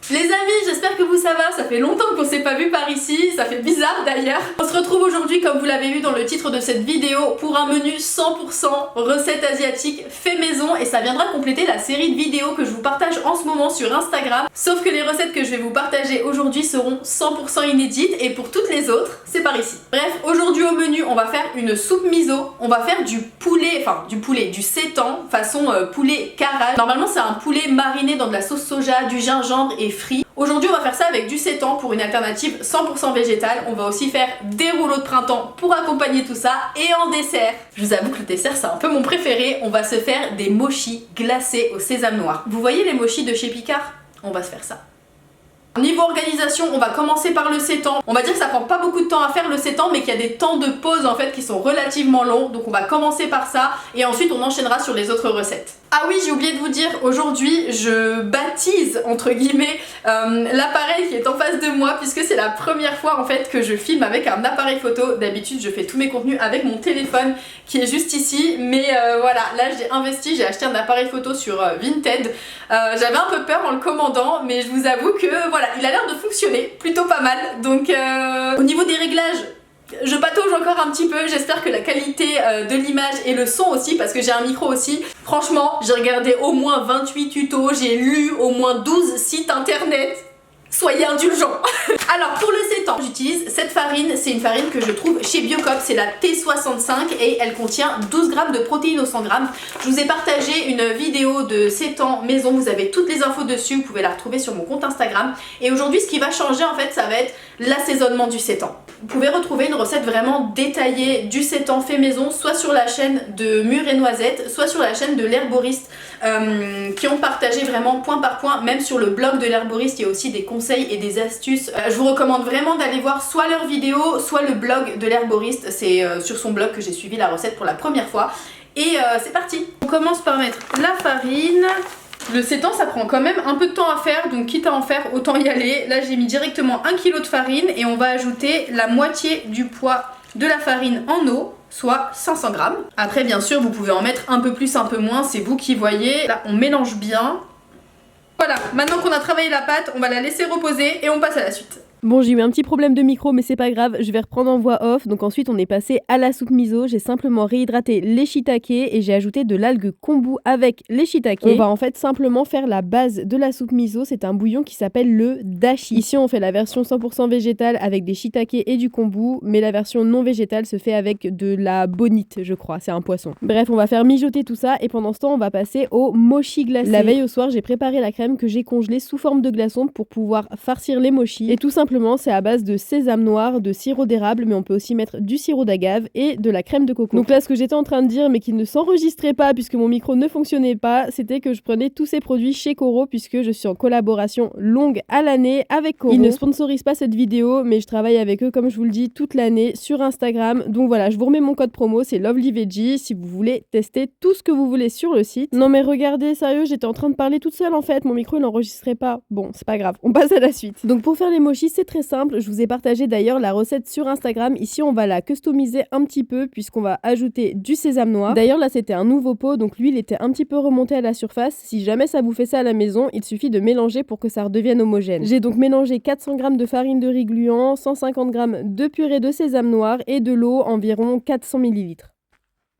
Les amis, j'espère que ça va, ça fait longtemps qu'on s'est pas vu par ici, ça fait bizarre d'ailleurs. On se retrouve aujourd'hui, comme vous l'avez vu dans le titre de cette vidéo, pour un menu 100% recette asiatique fait maison, et ça viendra compléter la série de vidéos que je vous partage en ce moment sur Instagram. Sauf que les recettes que je vais vous partager aujourd'hui seront 100% inédites, et pour toutes les autres, c'est par ici. Bref, aujourd'hui au menu, on va faire une soupe miso, on va faire du seitan façon poulet carrage. Normalement c'est un poulet mariné dans de la sauce soja, du gingembre et frit. Aujourd'hui on va faire ça avec du seitan pour une alternative 100% végétale. On va aussi faire des rouleaux de printemps pour accompagner tout ça, et en dessert, je vous avoue que le dessert c'est un peu mon préféré, on va se faire des mochis glacés au sésame noir. Vous voyez les mochis de chez Picard? On va se faire ça. Niveau organisation, on va commencer par le seitan. On va dire que ça prend pas beaucoup de temps à faire le seitan, mais qu'il y a des temps de pause en fait qui sont relativement longs, donc on va commencer par ça et ensuite on enchaînera sur les autres recettes. Ah oui, j'ai oublié de vous dire, aujourd'hui je baptise entre guillemets l'appareil qui est en face de moi, puisque c'est la première fois en fait que je filme avec un appareil photo. D'habitude je fais tous mes contenus avec mon téléphone qui est juste ici, mais voilà, là j'ai investi, j'ai acheté un appareil photo sur Vinted. J'avais un peu peur en le commandant, mais je vous avoue que voilà, il a l'air de fonctionner plutôt pas mal. Donc au niveau des réglages, je patauge encore un petit peu, j'espère que la qualité de l'image et le son aussi, parce que j'ai un micro aussi. Franchement, j'ai regardé au moins 28 tutos, j'ai lu au moins 12 sites internet. Soyez indulgents. Alors pour le seitan, j'utilise cette farine, c'est une farine que je trouve chez Biocop, c'est la T65 et elle contient 12 g de protéines au 100 g. Je vous ai partagé une vidéo de seitan maison, vous avez toutes les infos dessus, vous pouvez la retrouver sur mon compte Instagram. Et aujourd'hui ce qui va changer en fait, ça va être l'assaisonnement du seitan. Vous pouvez retrouver une recette vraiment détaillée du seitan fait maison, soit sur la chaîne de Mûre et Noisette, soit sur la chaîne de l'herboriste, qui ont partagé vraiment point par point. Même sur le blog de l'herboriste, il y a aussi des conseils et des astuces. Je vous recommande vraiment d'aller voir soit leur vidéo, soit le blog de l'herboriste. C'est sur son blog que j'ai suivi la recette pour la première fois. Et c'est parti. On commence par mettre la farine. Le seitan ça prend quand même un peu de temps à faire, donc quitte à en faire autant y aller. Là j'ai mis directement 1 kg de farine et on va ajouter la moitié du poids de la farine en eau, soit 500 g. Après bien sûr vous pouvez en mettre un peu plus, un peu moins, c'est vous qui voyez. Là on mélange bien. Voilà, maintenant qu'on a travaillé la pâte, on va la laisser reposer et on passe à la suite. Bon, j'ai eu un petit problème de micro, mais c'est pas grave, je vais reprendre en voix off. Donc ensuite, on est passé à la soupe miso. J'ai simplement réhydraté les shiitake et j'ai ajouté de l'algue kombu avec les shiitake. On va en fait simplement faire la base de la soupe miso. C'est un bouillon qui s'appelle le dashi. Ici, on fait la version 100% végétale avec des shiitake et du kombu, mais la version non végétale se fait avec de la bonite, je crois. C'est un poisson. Bref, on va faire mijoter tout ça et pendant ce temps, on va passer au mochi glacé. La veille au soir, j'ai préparé la crème que j'ai congelée sous forme de glaçons pour pouvoir farcir les mochis. Et tout simplement, c'est à base de sésame noir, de sirop d'érable, mais on peut aussi mettre du sirop d'agave et de la crème de coco. Donc là, ce que j'étais en train de dire, mais qui ne s'enregistrait pas puisque mon micro ne fonctionnait pas, c'était que je prenais tous ces produits chez Coro puisque je suis en collaboration longue à l'année avec Coro. Ils ne sponsorisent pas cette vidéo, mais je travaille avec eux, comme je vous le dis, toute l'année sur Instagram. Donc voilà, je vous remets mon code promo, c'est LovelyVeggie, si vous voulez tester tout ce que vous voulez sur le site. Non mais regardez, sérieux, j'étais en train de parler toute seule en fait, mon micro il n'enregistrait pas. Bon, c'est pas grave, on passe à la suite. Donc pour faire les mochis, c'est très simple, je vous ai partagé d'ailleurs la recette sur Instagram. Ici on va la customiser un petit peu puisqu'on va ajouter du sésame noir. D'ailleurs là c'était un nouveau pot, donc l'huile était un petit peu remontée à la surface. Si jamais ça vous fait ça à la maison, il suffit de mélanger pour que ça redevienne homogène. J'ai donc mélangé 400 g de farine de riz gluant, 150 g de purée de sésame noir et de l'eau, environ 400 ml.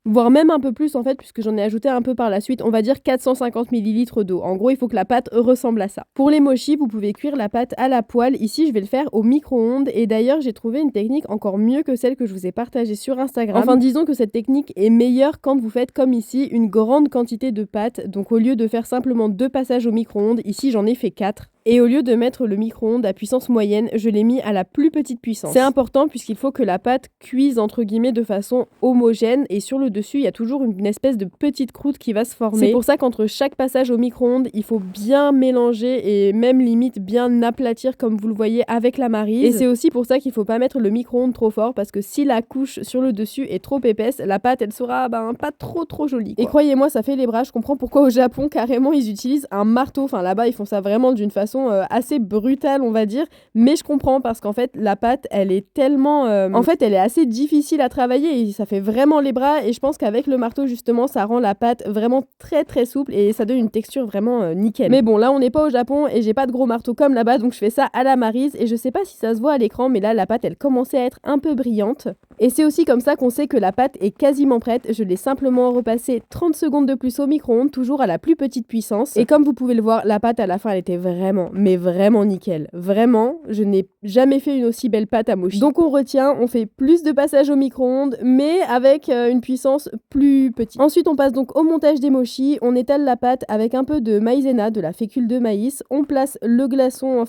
Voire même un peu plus en fait, puisque j'en ai ajouté un peu par la suite, on va dire 450 ml d'eau. En gros, il faut que la pâte ressemble à ça. Pour les mochis, vous pouvez cuire la pâte à la poêle. Ici, je vais le faire au micro-ondes. Et d'ailleurs, j'ai trouvé une technique encore mieux que celle que je vous ai partagée sur Instagram. Enfin, disons que cette technique est meilleure quand vous faites comme ici, une grande quantité de pâte. Donc au lieu de faire simplement 2 passages au micro-ondes, ici j'en ai fait 4. Et au lieu de mettre le micro-ondes à puissance moyenne, je l'ai mis à la plus petite puissance. C'est important puisqu'il faut que la pâte cuise entre guillemets de façon homogène et sur le dessus, il y a toujours une espèce de petite croûte qui va se former. C'est pour ça qu'entre chaque passage au micro-ondes, il faut bien mélanger et même limite bien aplatir comme vous le voyez avec la maryse. Et c'est aussi pour ça qu'il faut pas mettre le micro-ondes trop fort parce que si la couche sur le dessus est trop épaisse, la pâte elle sera pas trop jolie, quoi. Et croyez-moi, ça fait les bras, je comprends pourquoi au Japon carrément ils utilisent un marteau. Enfin là-bas, ils font ça vraiment d'une façon façon assez brutale, on va dire, mais je comprends parce qu'en fait, la pâte, elle est tellement... en fait, elle est assez difficile à travailler et ça fait vraiment les bras et je pense qu'avec le marteau, justement, ça rend la pâte vraiment très très souple et ça donne une texture vraiment nickel. Mais bon, là, on n'est pas au Japon et j'ai pas de gros marteau comme là-bas, donc je fais ça à la Maryse et je sais pas si ça se voit à l'écran, mais là, la pâte, elle commençait à être un peu brillante. Et c'est aussi comme ça qu'on sait que la pâte est quasiment prête. Je l'ai simplement repassée 30 secondes de plus au micro-ondes, toujours à la plus petite puissance. Et comme vous pouvez le voir, la pâte à la fin, elle était vraiment, mais vraiment nickel. Vraiment, je n'ai jamais fait une aussi belle pâte à mochi. Donc on retient, on fait plus de passages au micro-ondes, mais avec une puissance plus petite. Ensuite, on passe donc au montage des mochis. On étale la pâte avec un peu de maïzena, de la fécule de maïs. On place le glaçon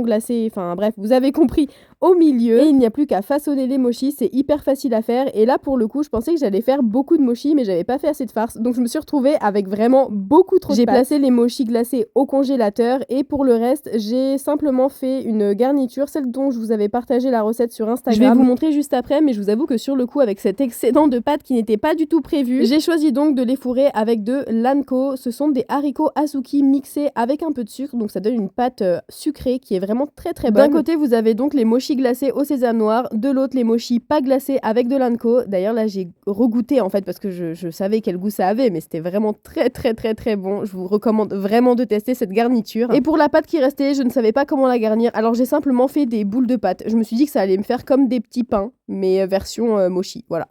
glacé, enfin bref, vous avez compris, au milieu. Et il n'y a plus qu'à façonner les mochis, c'est hyper facile à faire. Et là, pour le coup, je pensais que j'allais faire beaucoup de mochis, mais j'avais pas fait assez de farce. Donc je me suis retrouvée avec vraiment beaucoup trop de pâte. J'ai placé les mochis glacés au congélateur. Et pour le reste, j'ai simplement fait une garniture, celle dont je vous avais partagé la recette sur Instagram. Je vais vous montrer juste après, mais je vous avoue que sur le coup, avec cet excédent de pâte qui n'était pas du tout prévu, j'ai choisi donc de les fourrer avec de l'anko. Ce sont des haricots azuki mixés avec un peu de sucre, donc ça donne une pâte sucrée qui est vraiment très très bonne. D'un côté, vous avez donc les mochis glacés au sésame noir, de l'autre les mochis pas glacés avec de l'anko. D'ailleurs là j'ai regoûté en fait parce que je savais quel goût ça avait, mais c'était vraiment très très très très bon. Je vous recommande vraiment de tester cette garniture. Et pour la pâte qui restait, je ne savais pas comment la garnir, alors j'ai simplement fait des boules de pâte. Je me suis dit que ça allait me faire comme des petits pains, mais version mochi, voilà.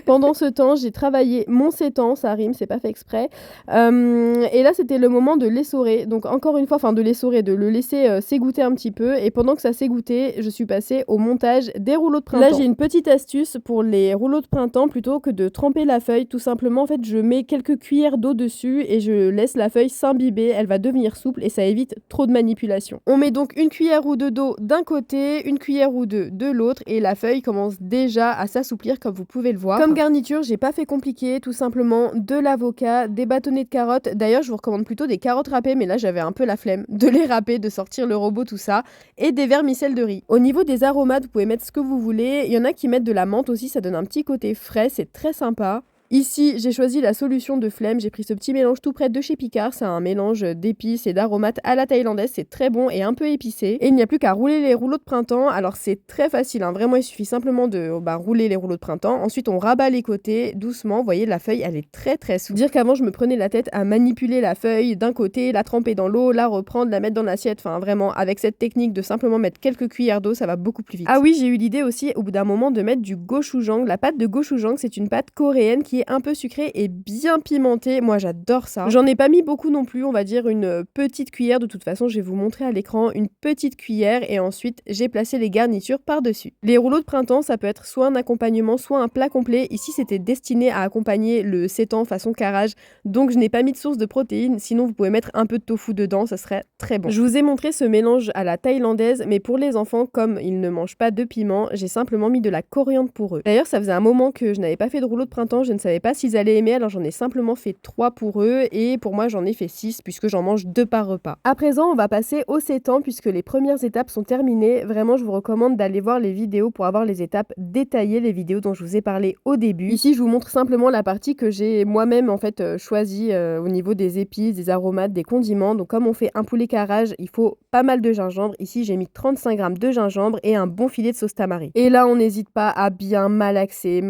Pendant ce temps, j'ai travaillé mon sétan, ça rime, c'est pas fait exprès. Et là, c'était le moment de l'essorer. Donc encore une fois, de l'essorer, de le laisser s'égoutter un petit peu. Et pendant que ça s'égouttait, je suis passée au montage des rouleaux de printemps. Là, j'ai une petite astuce pour les rouleaux de printemps. Plutôt que de tremper la feuille, tout simplement, en fait, je mets quelques cuillères d'eau dessus et je laisse la feuille s'imbiber. Elle va devenir souple et ça évite trop de manipulation. On met donc une cuillère ou deux d'eau d'un côté, une cuillère ou deux de l'autre et la feuille commence déjà à s'assouplir comme vous pouvez le voir. Comme garniture, j'ai pas fait compliqué, tout simplement de l'avocat, des bâtonnets de carottes. D'ailleurs, je vous recommande plutôt des carottes râpées, mais là j'avais un peu la flemme de les râper, de sortir le robot, tout ça, et des vermicelles de riz. Au niveau des aromates, vous pouvez mettre ce que vous voulez. Il y en a qui mettent de la menthe aussi, ça donne un petit côté frais, c'est très sympa. Ici, j'ai choisi la solution de flemme. J'ai pris ce petit mélange tout prêt de chez Picard. C'est un mélange d'épices et d'aromates à la thaïlandaise. C'est très bon et un peu épicé. Et il n'y a plus qu'à rouler les rouleaux de printemps. Alors, c'est très facile, hein. Vraiment, il suffit simplement de rouler les rouleaux de printemps. Ensuite, on rabat les côtés doucement. Vous voyez, la feuille, elle est très très souple. Dire qu'avant, je me prenais la tête à manipuler la feuille d'un côté, la tremper dans l'eau, la reprendre, la mettre dans l'assiette. Enfin, vraiment, avec cette technique de simplement mettre quelques cuillères d'eau, ça va beaucoup plus vite. Ah oui, j'ai eu l'idée aussi, au bout d'un moment, de mettre du gochujang. La pâte de gochujang, c'est une pâte coréenne qui est un peu sucrée et bien pimentée. Moi, j'adore ça. J'en ai pas mis beaucoup non plus, on va dire une petite cuillère. De toute façon, je vais vous montrer à l'écran une petite cuillère et ensuite, j'ai placé les garnitures par-dessus. Les rouleaux de printemps, ça peut être soit un accompagnement, soit un plat complet. Ici, c'était destiné à accompagner le sétan façon carrage, donc je n'ai pas mis de source de protéines. Sinon, vous pouvez mettre un peu de tofu dedans, ça serait très bon. Je vous ai montré ce mélange à la thaïlandaise, mais pour les enfants, comme ils ne mangent pas de piment, j'ai simplement mis de la coriandre pour eux. D'ailleurs, ça faisait un moment que je n'avais pas fait de rouleau de printemps, je ne savais pas s'ils allaient aimer, alors j'en ai simplement fait 3 pour eux, et pour moi, j'en ai fait 6, puisque j'en mange 2 par repas. À présent, on va passer au sétan, puisque les premières étapes sont terminées. Vraiment, je vous recommande d'aller voir les vidéos pour avoir les étapes détaillées, les vidéos dont je vous ai parlé au début. Ici, je vous montre simplement la partie que j'ai moi-même choisie au niveau des épices, des aromates, des condiments. Donc comme on fait un poulet carrage, il faut pas mal de gingembre. Ici, j'ai mis 35 g de gingembre et un bon filet de sauce tamari. Et là, on n'hésite pas à bien malaxer,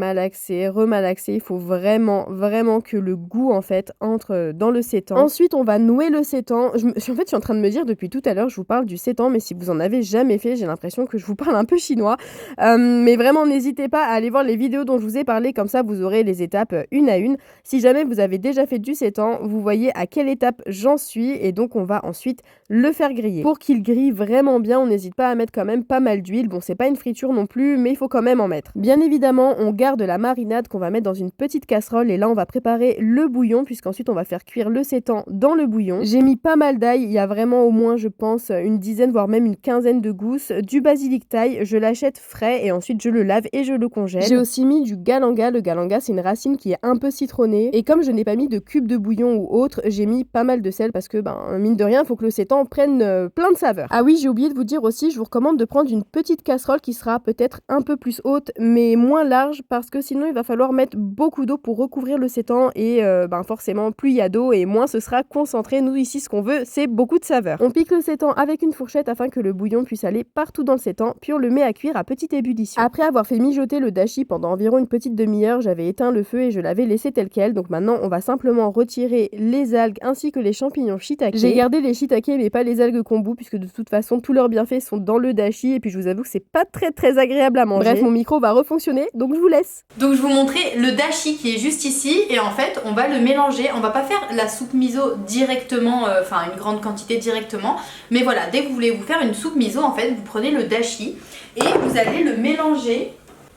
remalaxer. Il faut vraiment que le goût entre dans le sétan. Ensuite, on va nouer le sétan. Je suis en train de me dire depuis tout à l'heure, je vous parle du sétan, mais si vous en avez jamais fait, j'ai l'impression que je vous parle un peu chinois. Mais vraiment, n'hésitez pas à aller voir les vidéos dont je vous ai parlé, comme ça vous aurez les étapes une à une. Si jamais vous avez déjà fait du sétan, vous voyez à quelle étape j'en suis, et donc on va ensuite le faire griller. Pour qu'il grille vraiment bien, on n'hésite pas à mettre quand même pas mal d'huile. Bon, c'est pas une friture non plus, mais il faut quand même en mettre. Bien évidemment, on garde la marinade qu'on va mettre dans une petite casserole, et là on va préparer le bouillon, puisqu'ensuite on va faire cuire le sétan dans le bouillon. J'ai mis pas mal d'ail, il y a vraiment au moins, je pense, une dizaine, voire même une quinzaine de gousses, du basilic thaï, je l'achète frais et ensuite je le lave et je le congèle. J'ai aussi mis du galanga. Le galanga, c'est une racine qui est un peu citronnée, et comme je n'ai pas mis de cubes de bouillon ou autre, j'ai mis pas mal de sel parce que mine de rien, il faut que le sétan prenne plein de saveurs. Ah oui, j'ai oublié de vous dire aussi, je vous recommande de prendre une petite casserole qui sera peut-être un peu plus haute mais moins large, parce que sinon il va falloir mettre beaucoup beaucoup d'eau pour recouvrir le sétan et forcément plus il y a d'eau et moins ce sera concentré. Nous ici ce qu'on veut c'est beaucoup de saveur. On pique le sétan avec une fourchette afin que le bouillon puisse aller partout dans le sétan, puis on le met à cuire à petite ébullition. Après avoir fait mijoter le dashi pendant environ une petite demi-heure, j'avais éteint le feu et je l'avais laissé tel quel. Donc maintenant on va simplement retirer les algues ainsi que les champignons shiitake. J'ai gardé les shiitake mais pas les algues kombu puisque de toute façon tous leurs bienfaits sont dans le dashi et puis je vous avoue que c'est pas très agréable à manger. Bref, mon micro va refonctionner donc je vous laisse. Donc je vous montrais le dashi qui est juste ici et en fait on va le mélanger. On va pas faire la soupe miso directement, enfin une grande quantité directement, mais voilà, dès que vous voulez vous faire une soupe miso en fait vous prenez le dashi et vous allez le mélanger.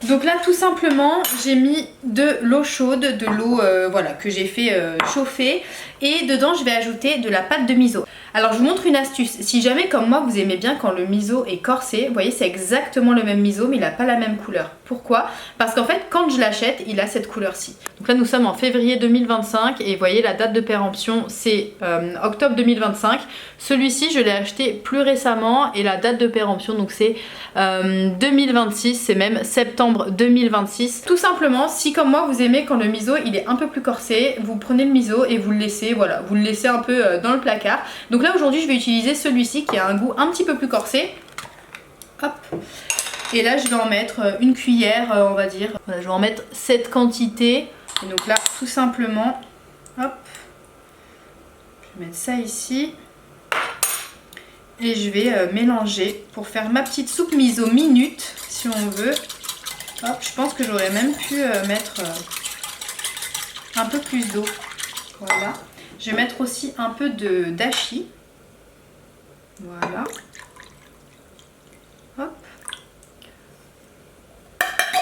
Donc là tout simplement j'ai mis de l'eau chaude, de l'eau voilà, que j'ai fait chauffer et dedans je vais ajouter de la pâte de miso. Alors je vous montre une astuce, si jamais comme moi vous aimez bien quand le miso est corsé, vous voyez c'est exactement le même miso mais il n'a pas la même couleur. Pourquoi? Parce qu'en fait quand je l'achète il a cette couleur-ci. Donc là nous sommes en février 2025 et vous voyez la date de péremption c'est octobre 2025. Celui-ci je l'ai acheté plus récemment et la date de péremption donc c'est 2026, c'est même septembre 2026. Tout simplement si comme moi vous aimez quand le miso il est un peu plus corsé, vous prenez le miso et vous le laissez, voilà, vous le laissez un peu dans le placard. Donc là aujourd'hui je vais utiliser celui-ci qui a un goût un petit peu plus corsé. Hop. Et là je vais en mettre une cuillère on va dire. Voilà, je vais en mettre cette quantité. Et donc là tout simplement, hop, je vais mettre ça ici. Et je vais mélanger pour faire ma petite soupe miso minute si on veut. Hop, je pense que j'aurais même pu mettre un peu plus d'eau. Voilà. Je vais mettre aussi un peu de dashi. Voilà. Hop.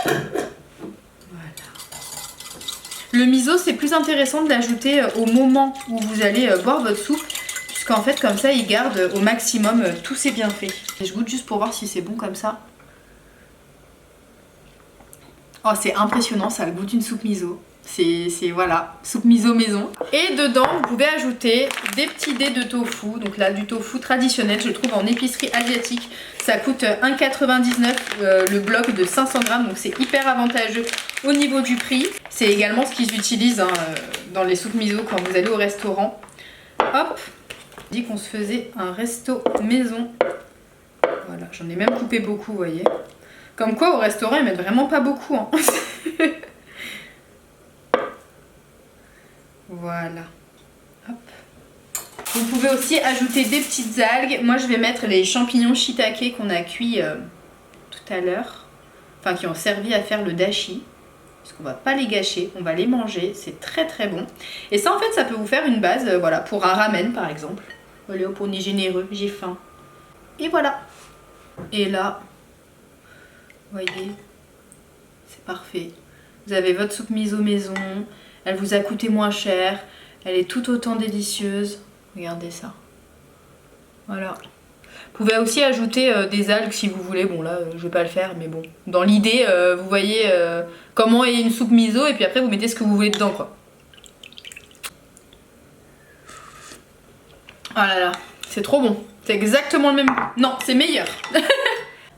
Voilà. Le miso, c'est plus intéressant de l'ajouter au moment où vous allez boire votre soupe. Puisqu'en fait, comme ça, il garde au maximum tous ses bienfaits. Et je goûte juste pour voir si c'est bon comme ça. Oh, c'est impressionnant, ça a le goût d'une soupe miso. C'est voilà, soupe miso maison. Et dedans, vous pouvez ajouter des petits dés de tofu. Donc là, du tofu traditionnel, je le trouve en épicerie asiatique. Ça coûte 1,99 le bloc de 500 grammes. Donc c'est hyper avantageux au niveau du prix. C'est également ce qu'ils utilisent dans les soupes miso quand vous allez au restaurant. Hop, on dit qu'on se faisait un resto maison. Voilà, j'en ai même coupé beaucoup, vous voyez. Comme quoi, au restaurant, ils mettent vraiment pas beaucoup. Hein. Voilà. Hop. Vous pouvez aussi ajouter des petites algues. Moi, je vais mettre les champignons shiitake qu'on a cuits tout à l'heure. Enfin, qui ont servi à faire le dashi. Parce qu'on va pas les gâcher, on va les manger. C'est très bon. Et ça, en fait, ça peut vous faire une base, voilà, pour un ramen, par exemple. Voilà, pour on est généreux, j'ai faim. Et voilà. Et là, vous voyez, c'est parfait. Vous avez votre soupe miso maison. Elle vous a coûté moins cher. Elle est tout autant délicieuse. Regardez ça. Voilà. Vous pouvez aussi ajouter des algues si vous voulez. Bon là, je vais pas le faire, mais bon. Dans l'idée, vous voyez comment est une soupe miso et puis après vous mettez ce que vous voulez dedans, quoi. Oh là là, c'est trop bon. C'est exactement le même goût. Non, c'est meilleur.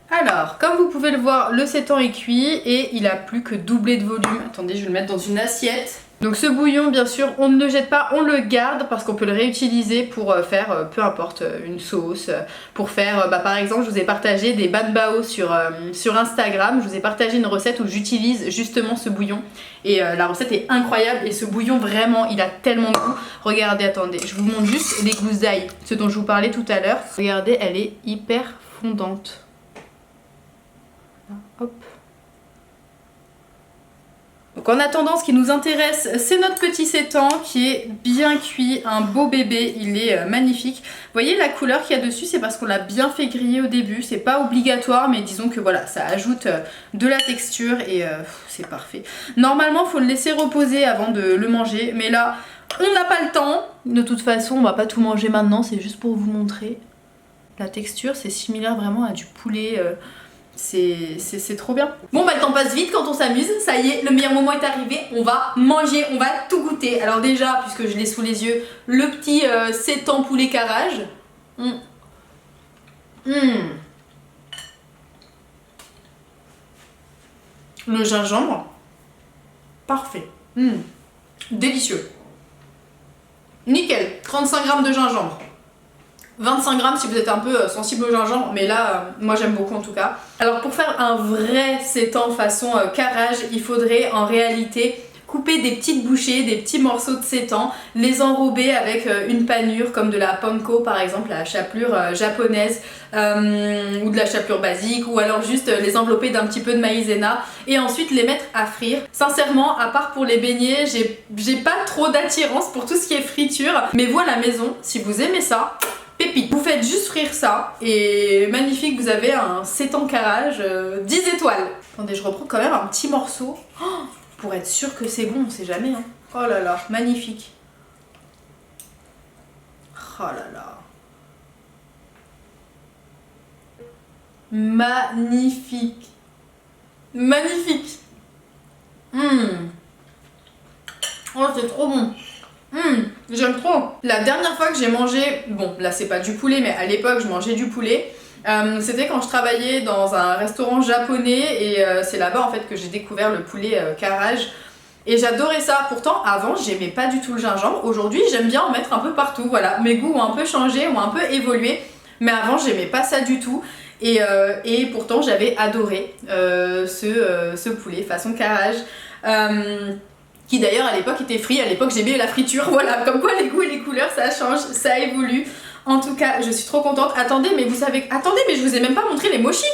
Alors, comme vous pouvez le voir, le sétan est cuit et il a plus que doublé de volume. Attendez, je vais le mettre dans une assiette. Donc ce bouillon, bien sûr, on ne le jette pas, on le garde parce qu'on peut le réutiliser pour faire, peu importe, une sauce. Pour faire, par exemple, je vous ai partagé des banbao sur Instagram. Je vous ai partagé une recette où j'utilise justement ce bouillon. Et la recette est incroyable et ce bouillon, vraiment, il a tellement de goût. Regardez, attendez, je vous montre juste les gousses d'ail, ce dont je vous parlais tout à l'heure. Regardez, elle est hyper fondante. Hop. Donc en attendant, ce qui nous intéresse, c'est notre petit sétan qui est bien cuit, un beau bébé, il est magnifique. Vous voyez la couleur qu'il y a dessus, c'est parce qu'on l'a bien fait griller au début, c'est pas obligatoire, mais disons que voilà, ça ajoute de la texture et c'est parfait. Normalement, il faut le laisser reposer avant de le manger, mais là, on n'a pas le temps. De toute façon, on va pas tout manger maintenant, c'est juste pour vous montrer. La texture, c'est similaire vraiment à du poulet... c'est trop bien. Bon bah le temps passe vite quand on s'amuse. Ça y est, le meilleur moment est arrivé. On va manger, on va tout goûter. Alors déjà, puisque je l'ai sous les yeux, le petit sétan poulet carrage. Le gingembre. Parfait. Délicieux. Nickel. 35 grammes de gingembre. 25 grammes si vous êtes un peu sensible au gingembre, mais là, moi j'aime beaucoup en tout cas. Alors pour faire un vrai sétan façon carrage, il faudrait en réalité couper des petites bouchées, des petits morceaux de sétan, les enrober avec une panure comme de la panko par exemple, la chapelure japonaise, ou de la chapelure basique, ou alors juste les envelopper d'un petit peu de maïzena et ensuite les mettre à frire. Sincèrement, à part pour les beignets, j'ai pas trop d'attirance pour tout ce qui est friture, mais vous à la maison, si vous aimez ça, pépite. Vous faites juste frire ça et magnifique, vous avez un sétan carrage 10 étoiles. Attendez, je reprends quand même un petit morceau. Pour être sûr que c'est bon, on sait jamais. Hein. Oh là là, magnifique. Oh là là. Magnifique. Magnifique. Oh, c'est trop bon. J'aime trop. La dernière fois que j'ai mangé, bon là c'est pas du poulet, mais à l'époque je mangeais du poulet. C'était quand je travaillais dans un restaurant japonais et c'est là-bas en fait que j'ai découvert le poulet carrage et j'adorais ça. Pourtant avant j'aimais pas du tout le gingembre, aujourd'hui j'aime bien en mettre un peu partout, voilà, mes goûts ont un peu changé, ont un peu évolué, mais avant j'aimais pas ça du tout et pourtant j'avais adoré ce poulet façon carrage. Qui d'ailleurs à l'époque était frit, à l'époque j'aimais la friture, voilà, comme quoi les goûts et les couleurs ça change, ça évolue. En tout cas, je suis trop contente. Attendez, mais vous savez... Attendez, mais je vous ai même pas montré les mochis.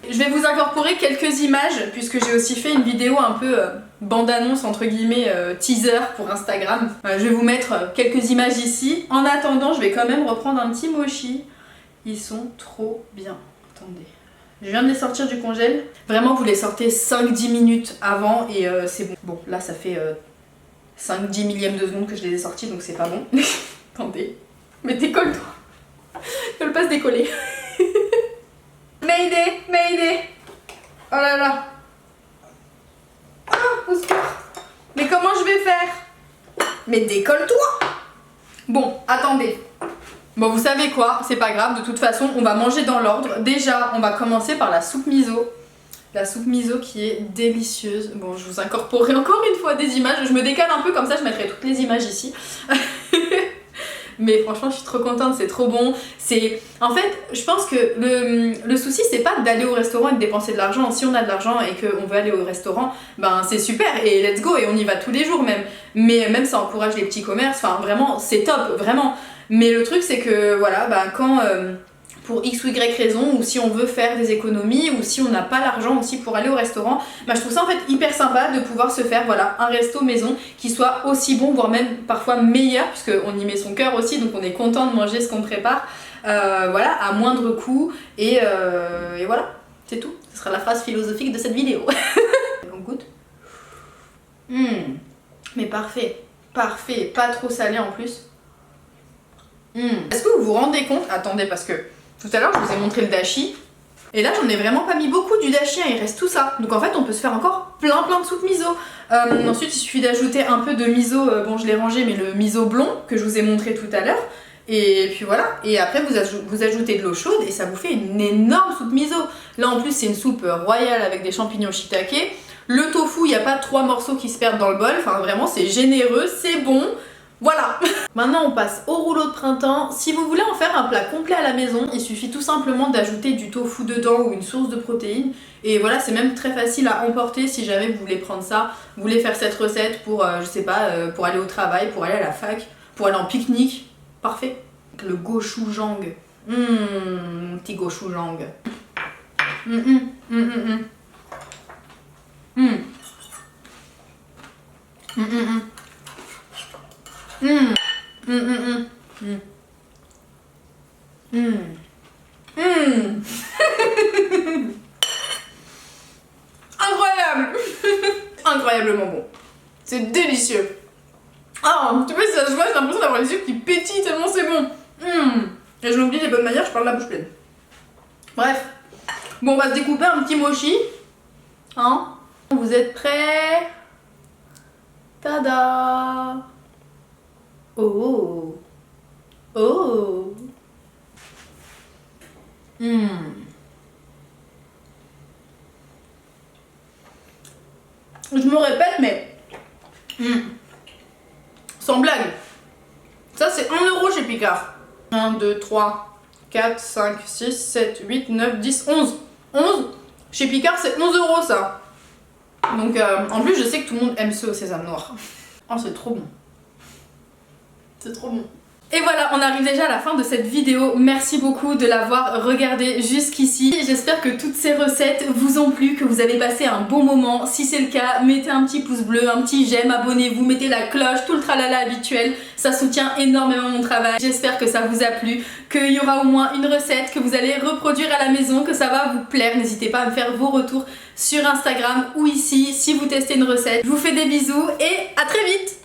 Je vais vous incorporer quelques images, puisque j'ai aussi fait une vidéo un peu bande-annonce, entre guillemets, teaser pour Instagram. Je vais vous mettre quelques images ici. En attendant, je vais quand même reprendre un petit mochi. Ils sont trop bien. Attendez. Je viens de les sortir du congèle. Vraiment, vous les sortez 5-10 minutes avant et c'est bon. Bon, là, ça fait 5-10 millièmes de seconde que je les ai sortis, donc c'est pas bon. Attendez. Mais décolle-toi. Ne le pas se décoller. Mayday, Mayday. Oh là là. Ah, au secours. Mais comment je vais faire? Mais décolle-toi. Bon, attendez. Bon, vous savez quoi? C'est pas grave, de toute façon, on va manger dans l'ordre. Déjà, on va commencer par la soupe miso. La soupe miso qui est délicieuse. Bon, je vous incorporerai encore une fois des images. Je me décale un peu comme ça, je mettrai toutes les images ici. Mais franchement, je suis trop contente, c'est trop bon. En fait, je pense que le souci, c'est pas d'aller au restaurant et de dépenser de l'argent. Si on a de l'argent et qu'on veut aller au restaurant, ben c'est super et let's go et on y va tous les jours même. Mais même ça encourage les petits commerces, enfin vraiment, c'est top, vraiment. Mais le truc, c'est que voilà, ben quand... pour X ou Y raison, ou si on veut faire des économies, ou si on n'a pas l'argent aussi pour aller au restaurant, bah je trouve ça en fait hyper sympa de pouvoir se faire voilà, un resto maison qui soit aussi bon, voire même parfois meilleur, puisqu'on y met son cœur aussi, donc on est content de manger ce qu'on prépare, voilà, à moindre coût, et voilà, c'est tout. Ce sera la phrase philosophique de cette vidéo. On goûte. Mais parfait, parfait, pas trop salé en plus. Est-ce que vous vous rendez compte? Attendez, parce que tout à l'heure je vous ai montré le dashi et là j'en ai vraiment pas mis beaucoup du dashi, hein, il reste tout ça. Donc en fait on peut se faire encore plein de soupes miso. Ensuite il suffit d'ajouter un peu de miso, bon je l'ai rangé, mais le miso blond que je vous ai montré tout à l'heure. Et puis voilà, et après vous ajoutez de l'eau chaude et ça vous fait une énorme soupe miso. Là en plus c'est une soupe royale avec des champignons shiitake. Le tofu, il n'y a pas 3 morceaux qui se perdent dans le bol, enfin vraiment c'est généreux, c'est bon. Voilà. Maintenant on passe au rouleau de printemps. Si vous voulez en faire un plat complet à la maison, il suffit tout simplement d'ajouter du tofu dedans ou une source de protéines. Et voilà, c'est même très facile à emporter si jamais vous voulez prendre ça, vous voulez faire cette recette pour, je sais pas, pour aller au travail, pour aller à la fac, pour aller en pique-nique. Parfait. Le gochujang. Petit gochujang. Incroyable. Incroyablement bon. C'est délicieux. Ah, tu vois, ça se voit, j'ai l'impression d'avoir les yeux qui pétillent tellement c'est bon. Et je m'oublie les bonnes manières, je parle la bouche pleine. Bref. Bon, on va se découper un petit mochi. Hein? Vous êtes prêts? Tada! Oh! Oh! Je me répète, mais 1, 2, 3, 4, 5, 6, 7, 8, 9, 10, 11. 11 chez Picard, c'est 11 € ça. Donc en plus, je sais que tout le monde aime ce au sésame noir. Oh, c'est trop bon. C'est trop bon. Et voilà, on arrive déjà à la fin de cette vidéo. Merci beaucoup de l'avoir regardée jusqu'ici. J'espère que toutes ces recettes vous ont plu, que vous avez passé un bon moment. Si c'est le cas, mettez un petit pouce bleu, un petit j'aime, abonnez-vous, mettez la cloche, tout le tralala habituel. Ça soutient énormément mon travail. J'espère que ça vous a plu, qu'il y aura au moins une recette que vous allez reproduire à la maison, que ça va vous plaire. N'hésitez pas à me faire vos retours sur Instagram ou ici si vous testez une recette. Je vous fais des bisous et à très vite!